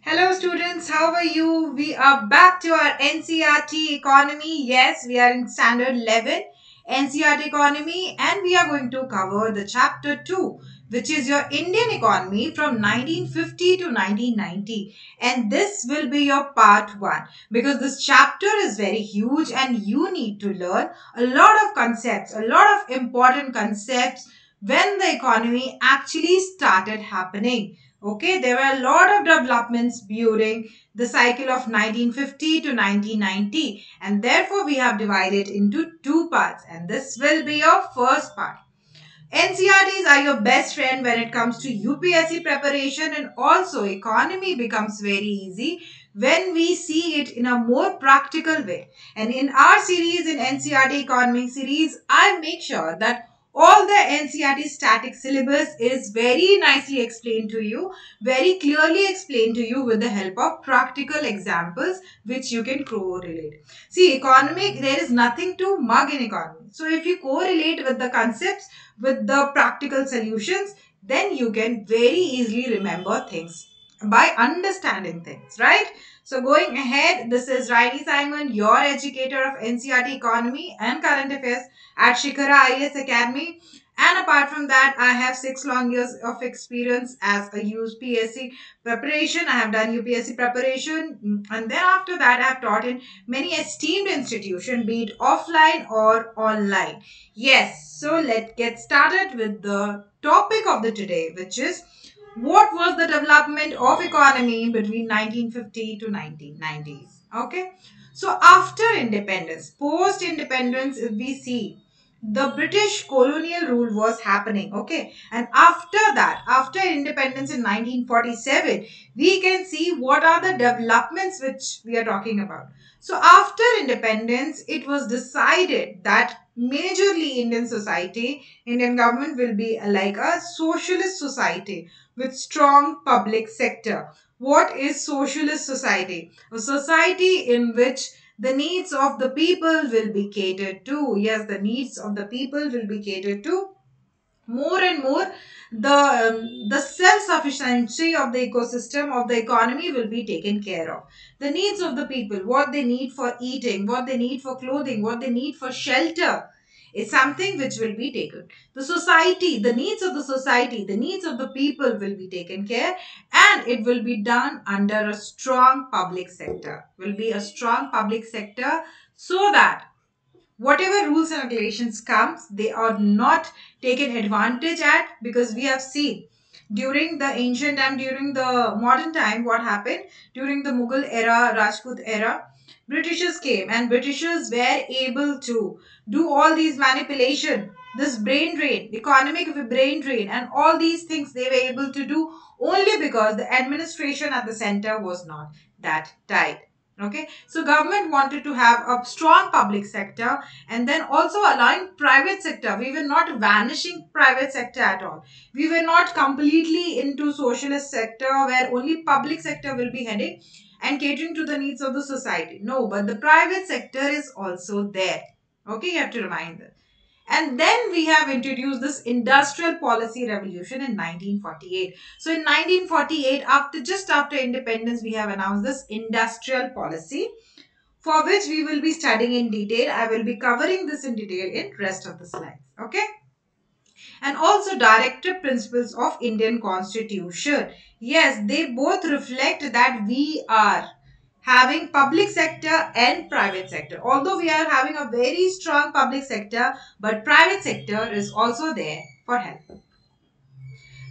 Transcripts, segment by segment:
Hello students, how are you? We are back to our NCRT economy. Yes, we are in standard 11 NCRT economy and we are going to cover the chapter 2, which is your Indian economy from 1950 to 1990. And this will be your part 1 because this chapter is very huge and you need to learn a lot of concepts, a lot of important concepts when the economy actually started happening. Okay, there were a lot of developments during the cycle of 1950 to 1990, and therefore we have divided into two parts, and this will be your first part. NCRTs are your best friend when it comes to UPSC preparation, and also economy becomes very easy when we see it in a more practical way. And in our series, in NCRT economic series, I make sure that all the NCRT static syllabus is very nicely explained to you, very clearly explained to you with the help of practical examples which you can correlate. See, economic, there is nothing to mug in economy. So if you correlate with the concepts, with the practical solutions, then you can very easily remember things by understanding things, right? So going ahead, this is Riley Simon, your educator of NCRT economy and current affairs at Shikhara IAS Academy. And apart from that, I have 6 long years of experience as a UPSC preparation. I have done UPSC preparation, and then after that I have taught in many esteemed institutions, be it offline or online. Yes, so let's get started with the topic of the today, which is what was the development of economy between 1950 to 1990s. Okay, so after independence, post independence, if we see, the British colonial rule was happening. Okay, and after that, after independence in 1947, we can see what are the developments which we are talking about. So after independence, it was decided that majorly Indian society, Indian government will be like a socialist society with strong public sector. What is socialist society? A society in which the needs of the people will be catered to. Yes, the needs of the people will be catered to more and more. The self sufficiency of the ecosystem of the economy will be taken care of. The needs of the people, what they need for eating, what they need for clothing, what they need for shelter, is something which will be taken. The society, the needs of the society, the needs of the people will be taken care, and it will be done under a strong public sector. Will be a strong public sector, so that whatever rules and regulations comes, they are not taken advantage at, because we have seen during the ancient time, during the modern time, what happened during the Mughal era, Rajput era, Britishers came and Britishers were able to do all these manipulation, this brain drain, economic brain drain, and all these things they were able to do only because the administration at the center was not that tight. Okay, so government wanted to have a strong public sector, and then also allowing private sector. We were not vanishing private sector at all. We were not completely into socialist sector where only public sector will be heading and catering to the needs of the society. No, but the private sector is also there. Okay, you have to remind that. And then we have introduced this industrial policy revolution in 1948. So in 1948, after just after independence, we have announced this industrial policy, for which we will be studying in detail. I will be covering this in detail in rest of the slides. Okay. And also directive principles of Indian Constitution. Yes, they both reflect that we are having public sector and private sector. Although we are having a very strong public sector, but private sector is also there for help.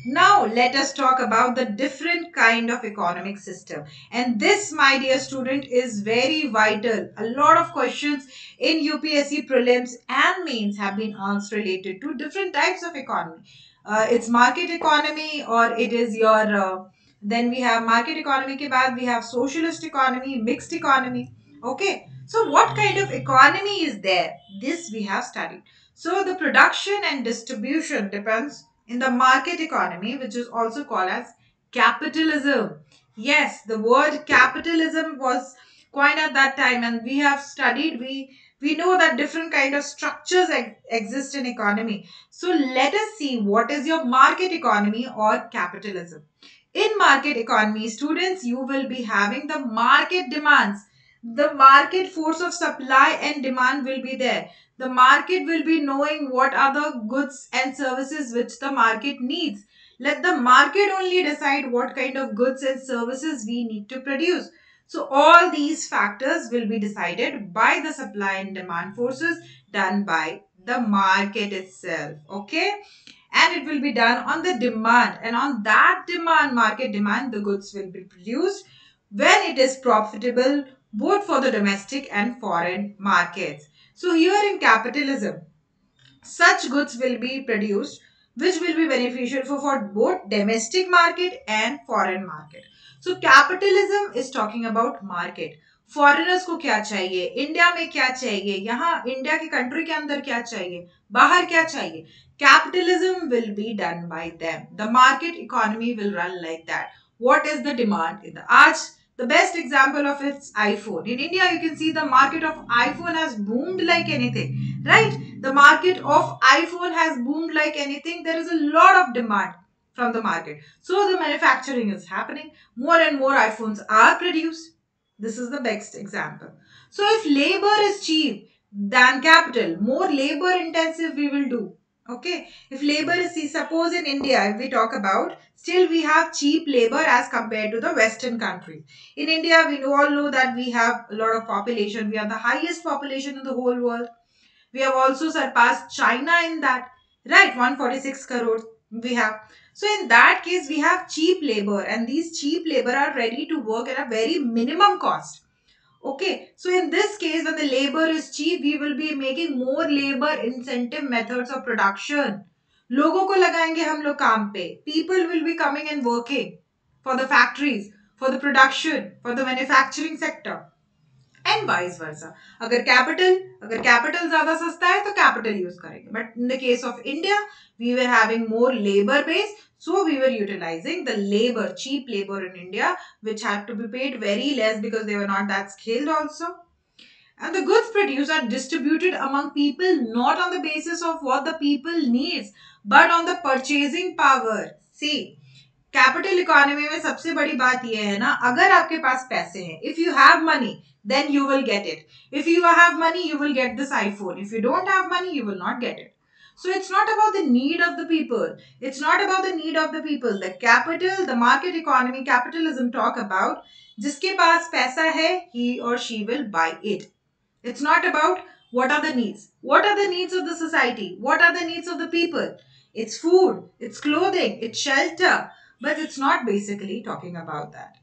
Now let us talk about the different kind of economic system. And this, my dear student, is very vital. A lot of questions in UPSC prelims and mains have been asked related to different types of economy. It's market economy, or it is your, then we have market economy ke baad we have socialist economy, mixed economy. Okay. So what kind of economy is there? This we have studied. So the production and distribution depends in the market economy, which is also called as capitalism. Yes, the word capitalism was coined at that time, and we have studied, we know that different kind of structures exist in economy. So let us see what is your market economy or capitalism. In market economy, students, you will be having the market demands. The market force of supply and demand will be there. The market will be knowing what are the goods and services which the market needs. Let the market only decide what kind of goods and services we need to produce. So all these factors will be decided by the supply and demand forces done by the market itself. Okay, and it will be done on the demand, and on that demand, market demand, the goods will be produced when it is profitable both for the domestic and foreign markets. So here in capitalism, such goods will be produced which will be beneficial for both domestic market and foreign market. So capitalism is talking about market. Foreigners को क्या चाहिए, India में क्या चाहिए, यहाँ India के country के अंदर क्या चाहिए, बाहर क्या चाहिए. Capitalism will be done by them. The market economy will run like that. What is the demand in the आज the best example of its iPhone. In India, you can see the market of iPhone has boomed like anything, right? The market of iPhone has boomed like anything. There is a lot of demand from the market. So the manufacturing is happening. More and more iPhones are produced. This is the best example. So if labor is cheap than capital, more labor intensive we will do. Okay, if labor is, see, suppose in India, if we talk about, still we have cheap labor as compared to the Western countries. In India, we all know that we have a lot of population. We are the highest population in the whole world. We have also surpassed China in that, right? 146 crores we have. So in that case, we have cheap labor, and these cheap labor are ready to work at a very minimum cost. Okay, so in this case, when the labor is cheap, we will be making more labor incentive methods of production. लोगों को लगाएंगे हम लोग काम पे. People will be coming and working for the factories, for the production, for the manufacturing sector. And vice versa. अगर capital ज्यादा सस्ता है तो कैपिटल यूज करेंगे, but in the case of India we were having more labour base, so we were utilizing the labor, cheap labor in India, which had to be paid very less because they were not that skilled also. And the goods produced are distributed among people not on the basis of what the people needs, but on the purchasing power. See, capital economy में सबसे बड़ी बात यह है ना, अगर आपके पास पैसे हैं, if you have money then you will get it. If you have money, you will get this iPhone. If you don't have money, you will not get it. So it's not about the need of the people. It's not about the need of the people. The capital, the market economy, capitalism talk about जिसके पास पैसा है, he or she will buy it. It's not about what are the needs. What are the needs of the society? What are the needs of the people? It's food, it's clothing, it's shelter. But it's not basically talking about that.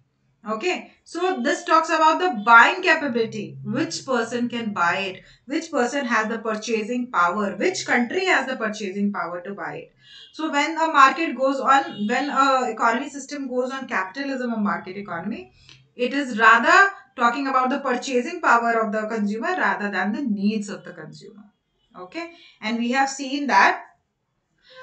Okay, so this talks about the buying capability. Which person can buy it? Which person has the purchasing power? Which country has the purchasing power to buy it? So when a market goes on, when a economy system goes on capitalism or market economy, it is rather talking about the purchasing power of the consumer rather than the needs of the consumer. Okay, and we have seen that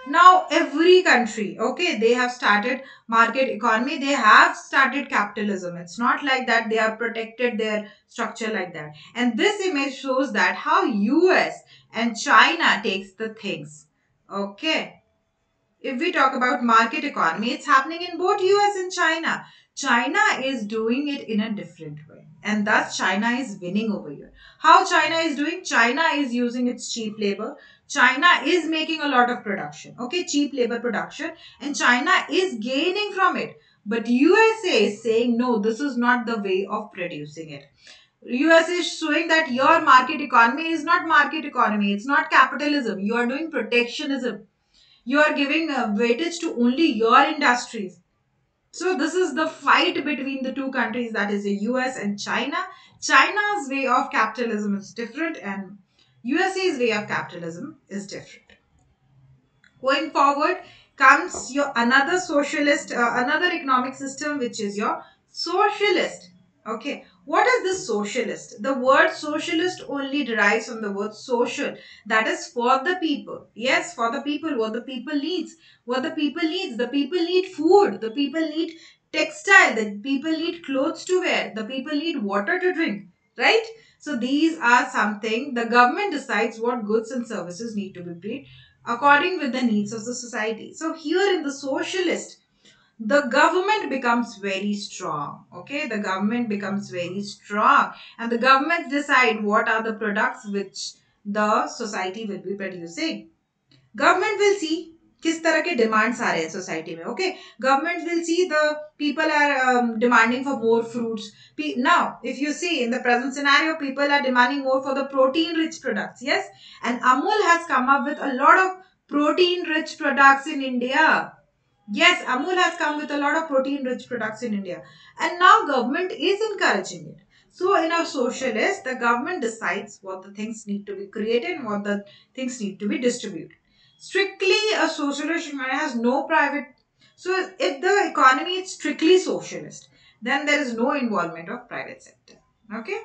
now every country, okay, they have started market economy, they have started capitalism. It's not like that they have protected their structure like that. And this image shows that how US and China takes the things. Okay, if we talk about market economy, it's happening in both US and China. China is doing it in a different way, and thus China is winning over here. How China is doing? China is using its cheap labor. China is making a lot of production, okay, cheap labor production, and China is gaining from it. But USA is saying, no, this is not the way of producing it. US is showing that your market economy is not market economy, it's not capitalism. You are doing protectionism. You are giving weightage to only your industries. So this is the fight between the two countries, that is the US and China. China's way of capitalism is different and USA's way of capitalism is different. Going forward comes your another socialist, another economic system, which is your socialist. Okay, what is this socialist? The word socialist only derives from the word social, that is for the people. Yes, for the people, what the people needs. What the people needs. The people need food. The people need textile. The people need clothes to wear. The people need water to drink. Right? So these are something the government decides what goods and services need to be paid according with the needs of the society. So here in the socialist, the government becomes very strong. Okay, the government becomes very strong, and the governments decide what are the products which the society will be producing. Government will see किस तरह के demands आ रहे हैं society में. Okay, government will see the people are demanding for more fruits. Now if you see in the present scenario, people are demanding more for the protein rich products. Yes, and Amul has come up with a lot of protein rich products in India. Yes, Amul has come with a lot of protein rich products in India, and now government is encouraging it. So in a socialist, the government decides what the things need to be created and what the things need to be distributed. Strictly a socialist economy has no private. So if the economy is strictly socialist, then there is no involvement of private sector. Okay,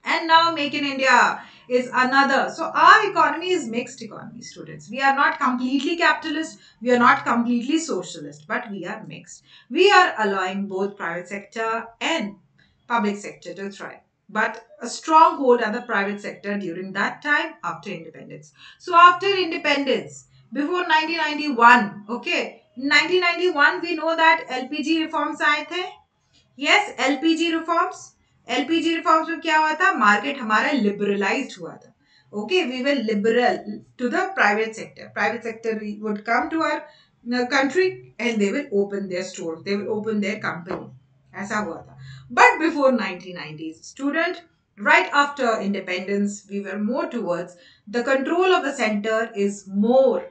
and now Make in India is another. So our economy is mixed economy, students. We are not completely capitalist, we are not completely socialist, but we are mixed. We are allowing both private sector and public sector to thrive. But a strong hold at the private sector during that time after independence. So after independence, before 1991, okay, 1991 we know that LPG reforms आए थे. Yes, LPG reforms. LPG reforms में क्या हुआ था, market हमारा liberalised हुआ था. Okay, we were liberal to the private sector. Private sector would come to our country and they will open their store, they will open their company. ऐसा हुआ था. But before 1990s, student, right after independence we were more towards the control of the center is more.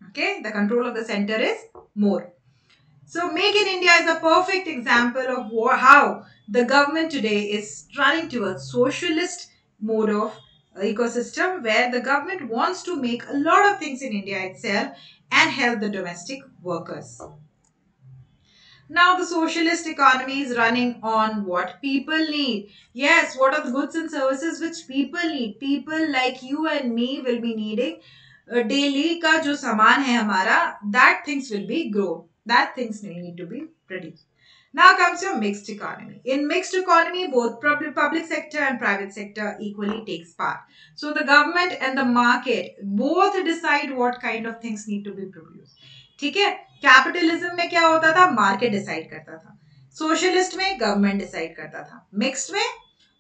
Okay, the control of the center is more. So, Make in India is a perfect example of how the government today is running towards socialist mode of ecosystem, where the government wants to make a lot of things in India itself and help the domestic workers. Now, the socialist economy is running on what people need. Yes, what are the goods and services which people need? People like you and me will be needing daily का जो सामान है हमारा, that things will be grown. That things need to be produced. Now comes your mixed economy. In mixed economy, both public sector and private sector equally takes part. So the government and the market both decide what kind of things need to be produced. ठीक है, capitalism में क्या होता था, market decide करता था. Socialist में government decide करता था. मिक्स्ड में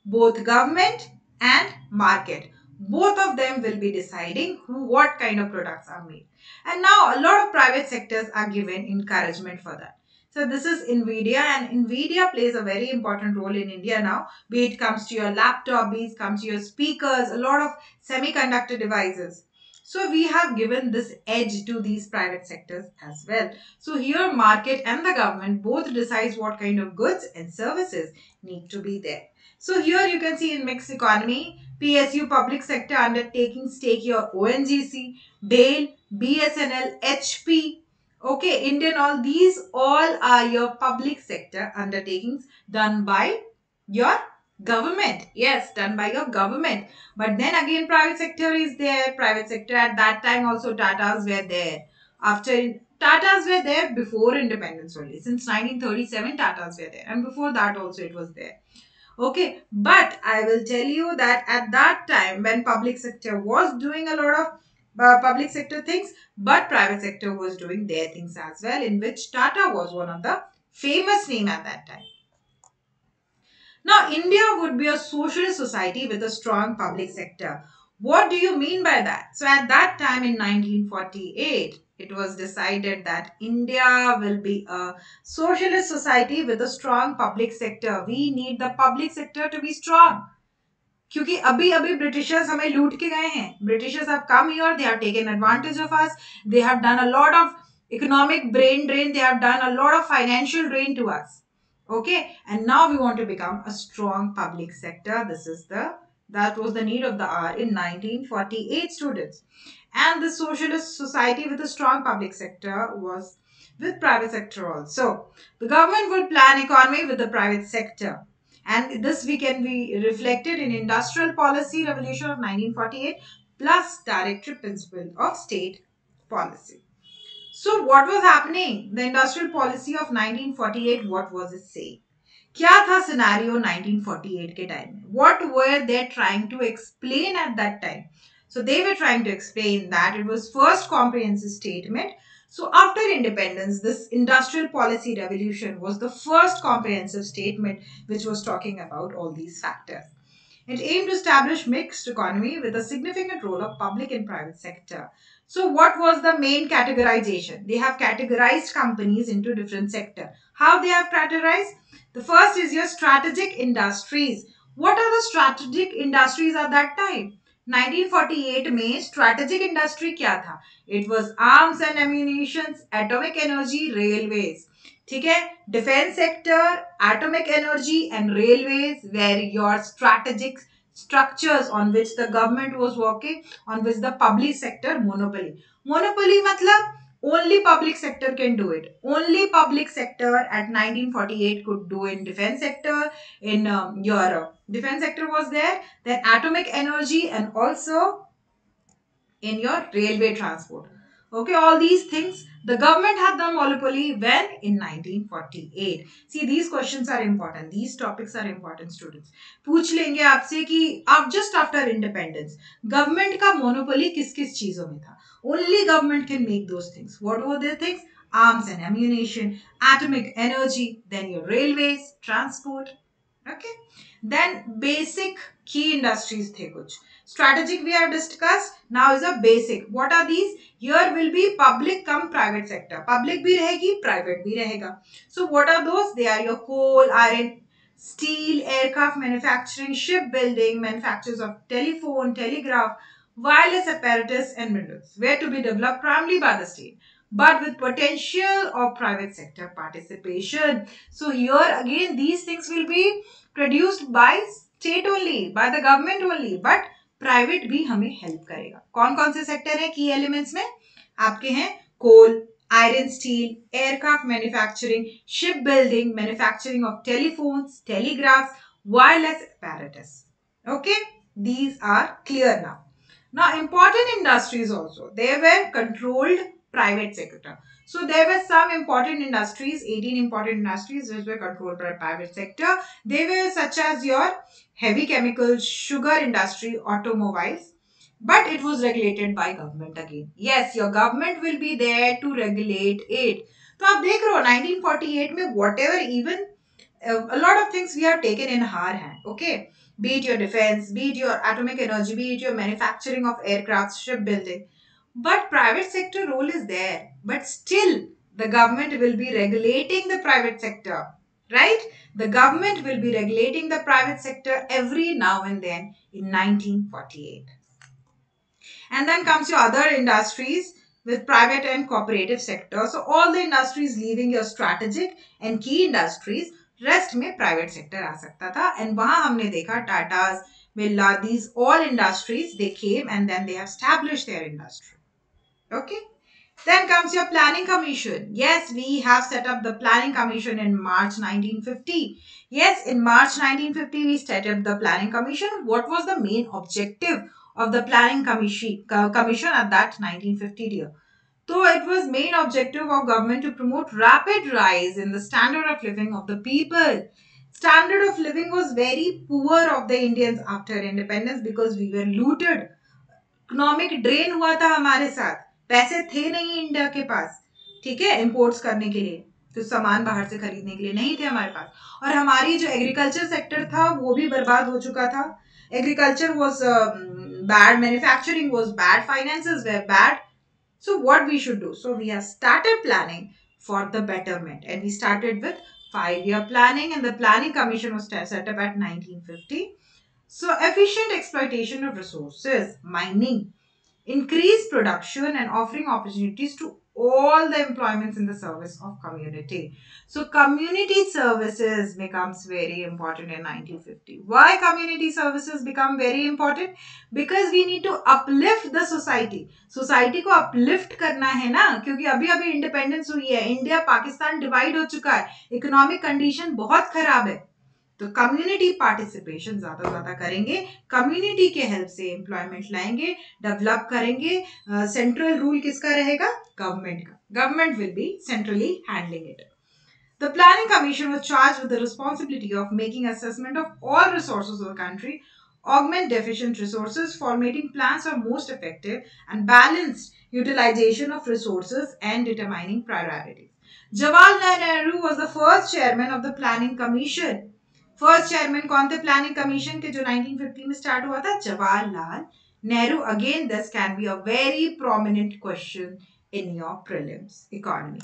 both government and market, both of them will be deciding what kind of products are made. And now a lot of private sectors are given encouragement for that. So this is Nvidia, and Nvidia plays a very important role in India now. Be it comes to your laptop, be it comes to your speakers, a lot of semiconductor devices. So we have given this edge to these private sectors as well. So here market and the government both decides what kind of goods and services need to be there. So here you can see in mixed economy, PSU public sector undertakings take your ONGC, BAIL, BSNL, HP, okay, Indian Oil. These all are your public sector undertakings done by your government. Yes, done by your government. But then again private sector is there. Private sector at that time also Tatas were there. After Tatas were there before independence only. Since 1937 Tatas were there, and before that also it was there. Okay, but I will tell you that at that time when public sector was doing a lot of public sector things, but private sector was doing their things as well, in which Tata was one of the famous name at that time. Now, India would be a socialist society with a strong public sector. What do you mean by that? So, at that time in 1948, it was decided that India will be a socialist society with a strong public sector. We need the public sector to be strong. क्योंकि अभी अभी Britishers हमें लूट के गए हैं. Britishers have come here, they have taken advantage of us, they have done a lot of economic brain drain, they have done a lot of financial drain to us. Okay, and now we want to become a strong public sector. That was the need of the hour in 1948, students. And the socialist society with a strong public sector was with private sector also. The government would plan economy with the private sector. And this we can be reflected in industrial policy revolution of 1948 plus directive principle of state policy. So what was happening? The industrial policy of 1948, what was it saying? क्या था scenario 1948 के time में? What were they trying to explain at that time? So they were trying to explain that it was first comprehensive statement. So after independence, this industrial policy revolution was the first comprehensive statement which was talking about all these factors. It aimed to establish mixed economy with a significant role of public and private sector. So what was the main categorization? They have categorized companies into different sector. How they have categorized? The first is your strategic industries. What are the strategic industries at that time? 1948 में strategic industry क्या था? It was arms and ammunition, atomic energy, railways. ठीक है, defence sector, atomic energy and railways were your strategic structures on which the government was working, on which the public sector monopoly. Monopoly matlab only public sector can do it. Only public sector at 1948 could do in defense sector. In Europe, defense sector was there. Then atomic energy and also in your railway transport. Okay, all these things the government had the monopoly when in 1948. See, these questions are important. These topics are important, students. पूछ लेंगे आपसे कि आप just after independence government का monopoly किस किस चीजों में था? Only government can make those things. What were the things? Arms and ammunition, atomic energy, then your railways, transport. Okay. Then basic key industries the kuch. Strategic we have discussed. Now is a basic. What are these? Here will be public come private sector. Public bhi rahegi, private bhi rahega. So what are those? They are your coal, iron, steel, aircraft manufacturing, shipbuilding, manufacturers of telephone, telegraph, wireless apparatus and windows. Where to be developed primarily by the state, but with potential of private sector participation. So here again these things will be produced by state only, by the government only, but private भी हमें help करेगा. कौन कौन से sector है की elements में? आपके हैं कोल, iron steel, aircraft manufacturing, shipbuilding, manufacturing of telephones, telegraphs, wireless apparatus. Okay, these are clear now. Now, important industries also, they were controlled private sector. So, there were some important industries, 18 important industries which were controlled by private sector. They were such as your heavy chemicals, sugar industry, automobiles. But it was regulated by government again. Yes, your government will be there to regulate it. तो आप देख रहे हो 1948 में whatever even a lot of things we have taken in our hand. Okay, be it your defense, be it your atomic energy, be it your manufacturing of aircraft, shipbuilding. But private sector role is there. But still, the government will be regulating the private sector. Right? The government will be regulating the private sector every now and then in 1948. And then comes your other industries with private and cooperative sector. So all the industries leaving your strategic and key industries, rest में private sector आ सकता था. And वहाँ हमने देखा Tata's, Birla, these all industries, they came and then they have established their industry. Okay. Then comes your planning commission. Yes, we have set up the planning commission in March 1950. Yes, in March 1950 we set up the planning commission. What was the main objective of the planning commission at that 1950 year? So it was main objective of government to promote rapid rise in the standard of living of the people. Standard of living was very poor of the Indians after independence because we were looted. Economic drain हुआ था हमारे साथ. पैसे थे नहीं India के पास, ठीक है, इंपोर्ट्स करने के लिए, तो सामान बाहर से खरीदने के लिए नहीं थे हमारे पास. और हमारी जो एग्रीकल्चर सेक्टर था वो भी बर्बाद हो चुका था. Agriculture was bad, manufacturing was bad, finances were bad. So what we should do? So we have started planning for the betterment, and we started with 5-year planning, and the planning commission was set up at 1950. So efficient exploitation of resources, mining, increase production and offering opportunities to all the employments in the service of community. So community services becomes very important in 1950. Why community services become very important? Because we need to uplift the society. Society को uplift करना है ना, क्योंकि अभी अभी independence हुई है, India Pakistan divide हो चुका है, इकोनॉमिक कंडीशन बहुत खराब है. तो कम्युनिटी पार्टिसिपेशन ज्यादा करेंगे, कम्युनिटी के हेल्प से एम्प्लॉयमेंट लाएंगे, डेवलप करेंगे. सेंट्रल रूल किसका रहेगा? गवर्नमेंट का. Government will be centrally handling it. The planning commission was charged with the responsibility of making assessment of all resources of the country, augment deficient resources, formulating plans are most effective and balanced utilization of resources, and determining priorities. Jawaharlal Nehru was the first chairman of the Planning Commission. First chairman कौन थे planning commission के जो 1950 में start हुआ था? Jawaharlal Nehru. Again this can be a very prominent question in your prelims economy.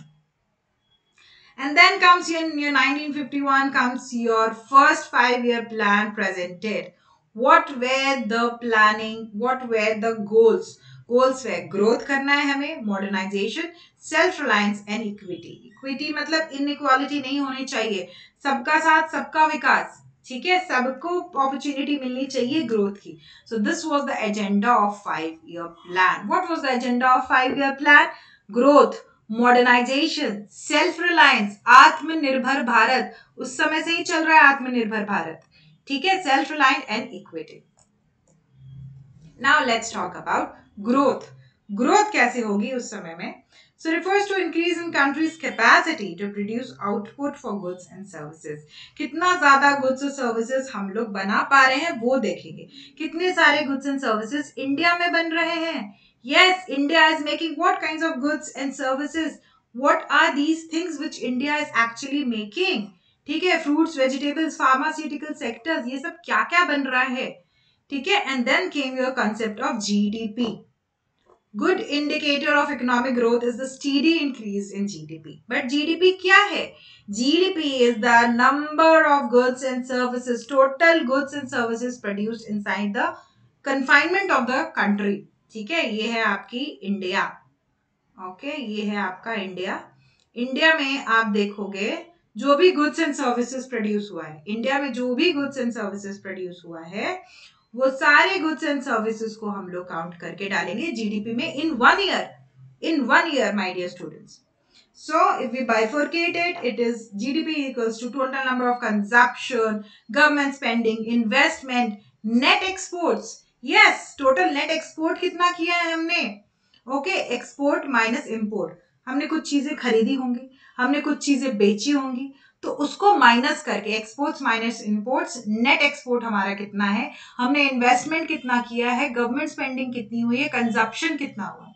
And then comes in your 1951 comes your first 5-year plan presented. What were the planning? What were the goals? Goals were growth करना है हमें, modernization, self-reliance and equity. Equity मतलब inequality नहीं होनी चाहिए, सबका साथ सबका विकास, ठीक है, सबको अपॉर्चुनिटी मिलनी चाहिए ग्रोथ की. So this was the agenda of 5-year plan. What was the agenda of 5-year plan? Growth, modernisation, self reliance, Atmanirbhar Bharat. उस समय से ही चल रहा है आत्मनिर्भर भारत, ठीक है, self reliant and equity. Now let's talk about growth. Growth कैसे होगी उस समय में? So refers to increase in country's capacity to produce output for goods and services. कितना ज्यादा goods और services हम लोग बना पा रहे हैं वो देखेंगे. कितने सारे goods and services इंडिया में बन रहे हैं? Yes, India is making what kinds of goods and services? What are these things which India is actually making? ठीक है, fruits, vegetables, pharmaceutical sectors, ये सब क्या क्या बन रहा है, ठीक है. And then came your concept of GDP. Good indicator of economic growth is the steady increase in GDP. But GDP क्या है? GDP is the number of goods and services, total goods and services produced inside the confinement of the country. ठीक है, ये है आपकी India. Okay, ये है आपका इंडिया. इंडिया में आप देखोगे जो भी गुड्स एंड सर्विसेज प्रोड्यूस हुआ है, इंडिया में जो भी गुड्स एंड सर्विसेज प्रोड्यूस हुआ है, वो सारे गुड्स एंड सर्विसेज को हम लोग काउंट करके डालेंगे जीडीपी में in 1 year. In 1 year, my dear students. So if we bifurcate it, it is GDP equals to total number of consumption, government spending, investment, net exports. Yes, total net export कितना किया है हमने? Okay, export minus import. हमने कुछ चीजें खरीदी होंगी, हमने कुछ चीजें बेची होंगी, तो उसको माइनस करके exports minus imports, net export हमारा कितना है, हमने इन्वेस्टमेंट कितना किया है, गवर्नमेंट स्पेंडिंग कितनी हुई है, कंजप्शन कितना हुआ है.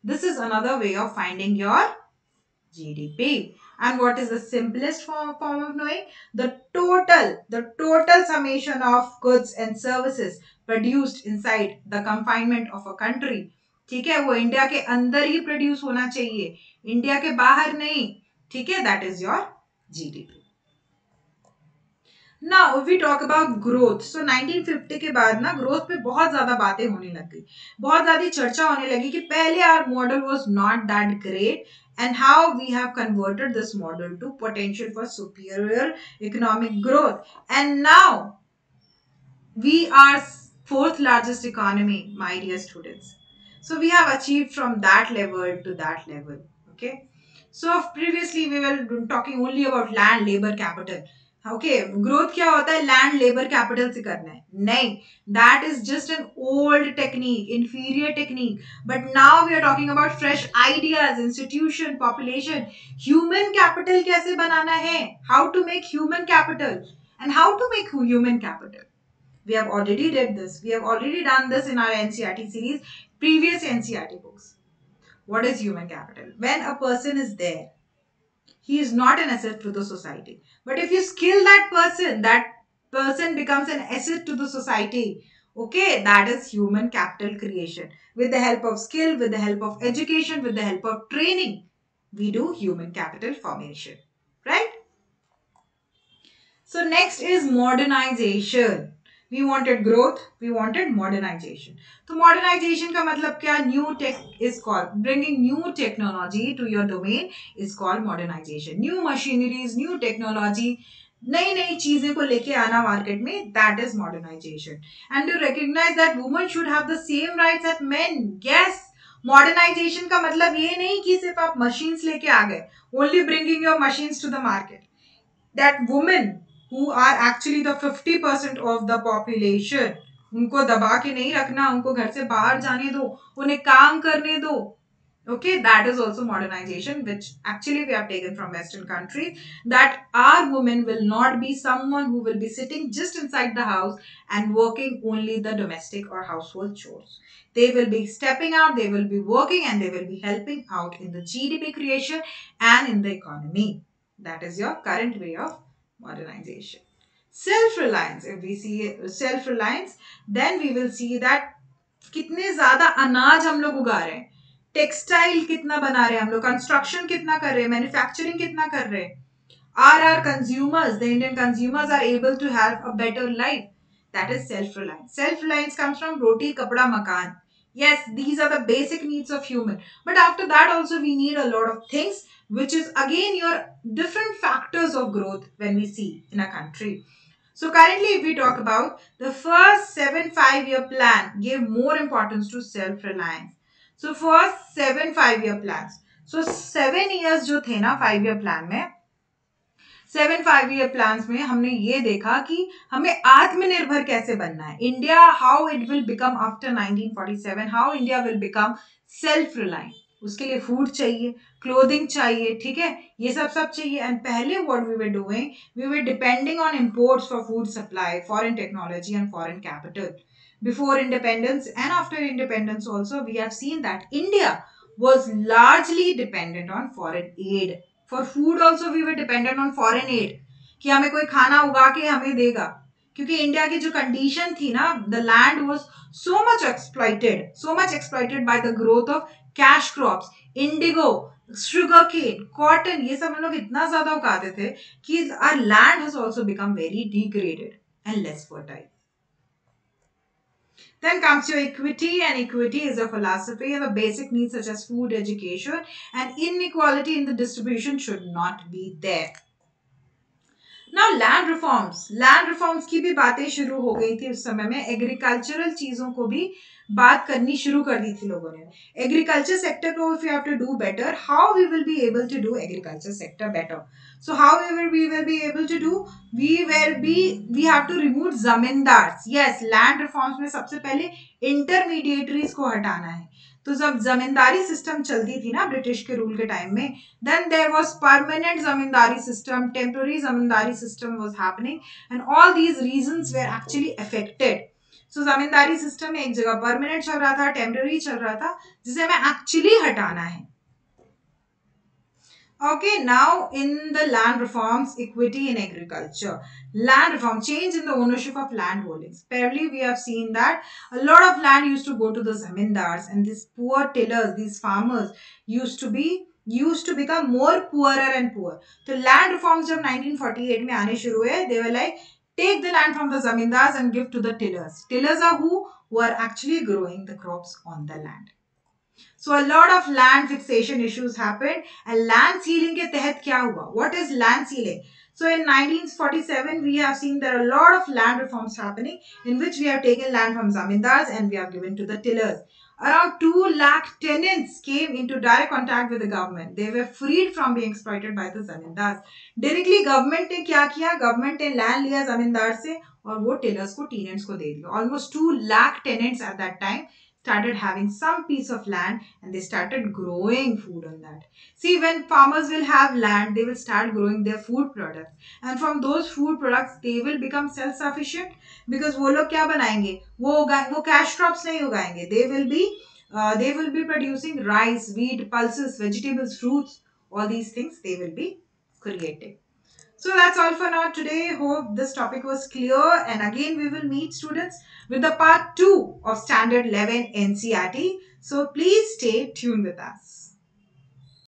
This is another way of finding your GDP. And what is the simplest form of knowing? The total summation of goods and services produced inside the confinement of a country. ठीक है, वो India के अंदर ही produce होना चाहिए, India के बाहर नहीं, ठीक है. That is your GDP. Now if we talk about growth, so 1950 के बाद ना ग्रोथ पे बहुत ज्यादा बातें होने लग गई, बहुत ज्यादा चर्चा होने लगी कि पहले our model was not that great and how we have converted this model to potential for superior economic growth, and now we are fourth largest economy, my dear students. So we have achieved from that level to that level. Okay, so previously we were talking only about land, labor, capital. Okay, growth क्या होता है? Land, labour, capital से करना है? नहीं, that is just an old technique, inferior technique. But now we are talking about fresh ideas, institution, population. Human capital कैसे बनाना है? How to make human capital and how to make human capital. We have already did this. We have already done this in our NCERT series, previous NCERT books. What is human capital? When a person is there, he is not an asset to the society. But if you skill that person becomes an asset to the society. Okay, that is human capital creation. With the help of skill, with the help of education, with the help of training, we do human capital formation. Right? So next is modernization. We wanted growth, we wanted modernization. तो modernization का मतलब क्या? New tech is called, bringing new technology to your domain is called modernization. New machineries, new technology, नई नई चीजें को लेके आना मार्केट में, that is modernization. And to recognize that women should have the same rights as men. Yes, modernization का मतलब ये नहीं कि सिर्फ आप machines लेके आ गए, only bringing your machines to the market. That women who are actually the 50% of the population, उनको दबा के नहीं रखना, उनको घर से बाहर जाने दो, उन्हें काम करने दो. Okay, that is also modernization, which actually we have taken from Western countries. That our women will not be someone who will be sitting just inside the house and working only the domestic or household chores. They will be stepping out, they will be working, and they will be helping out in the GDP creation and in the economy. That is your current way of modernization. Self reliance. If we see self reliance, then we will see that कितने ज्यादा अनाज हम लोग उगा रहे हैं, textile कितना बना रहे हैं हम लोग, कंस्ट्रक्शन कितना कर रहे हैं, मैन्युफैक्चरिंग कितना कर रहे हैं. Are our consumers, the Indian consumers, are able to have a better life? That is self-reliance. Self-reliance comes from roti, kapda, makan. Yes, these are the basic needs of human. But after that also we need a lot of things, which is again your different factors of growth when we see in a country. So currently if we talk about the first 7 5 year plan gave more importance to self-reliance. So first 7 5 year plans. So 7 years जो थे ना 5 year plan में, 7 5 year plans में हमने ये देखा कि हमें आत्मनिर्भर कैसे बनना है. India, how it will become after 1947, how India will become self reliant. उसके लिए फूड चाहिए, क्लोथिंग चाहिए, ठीक है, ये सब चाहिए. एंड पहले what we were doing, we were depending on imports for food supply, foreign technology and foreign capital. Before independence and after independence also, we have seen that India was largely dependent on foreign aid. For food also we were dependent on foreign aid, कि हमें कोई खाना उगा के हमें देगा. क्योंकि India की जो कंडीशन थी ना, the land was so much exploited by the growth of cash crops, indigo, sugar cane, cotton, ये सब हम लोग इतना ज्यादा उगाते थे कि our land has also become very degraded and less fertile. Then comes your equity, and equity is a philosophy and the basic needs such as food, education, and inequality in the distribution should not be there. Now land reforms की भी बातें शुरू हो गई थी उस समय में. एग्रीकल्चरल चीजों को भी बात करनी शुरू कर दी थी लोगों ने. एग्रीकल्चर सेक्टर को if you have to do better, how we will be able to do agriculture sector better. So how we will be able to do, we have to remove zamindars. Yes, land reforms में सबसे पहले intermediaries को हटाना है. तो जब जमींदारी system चलती थी ना ब्रिटिश के रूल के टाइम में, then there was permanent zamindari system, temporary zamindari system was happening, and all these reasons were actually affected. So zamindari system एक जगह परमानेंट चल रहा था, टेम्पररी चल रहा था, जिसे हमें एक्चुअली हटाना है. Okay, now in the land reforms, equity in agriculture. Land reform, change in the ownership of land holdings. Fairly, we have seen that a lot of land used to go to the zamindars, and these poor tillers, these farmers used to become more poorer and poorer. So land reforms जब 1948 में आने शुरू हुए, they were like, take the land from the zamindars and give to the tillers. Tillers are who are actually growing the crops on the land. So a lot of land fixation issues happened, and land ceiling के तहत क्या हुआ? What is land ceiling? So in 1947 we have seen there are a lot of land reforms happening, in which we have taken land from zamindars and we have given to the tillers. Around 2 lakh tenants came into direct contact with the government. They were freed from being exploited by the zamindars. Directly government ने क्या किया? Government ने land लिया zamindar से और वो tillers को, tenants को दे दिया. Almost 2 lakh tenants at that time started having some piece of land, and they started growing food on that. See, when farmers will have land, they will start growing their food products, and from those food products they will become self sufficient, because वो लोग क्या बनाएंगे? वो cash crops नहीं उगाएंगे. They will be producing rice, wheat, pulses, vegetables, fruits. All these things they will be creating. So that's all for now today. Hope this topic was clear, and again we will meet students with the part 2 of Standard 11 NCERT. So please stay tuned with us.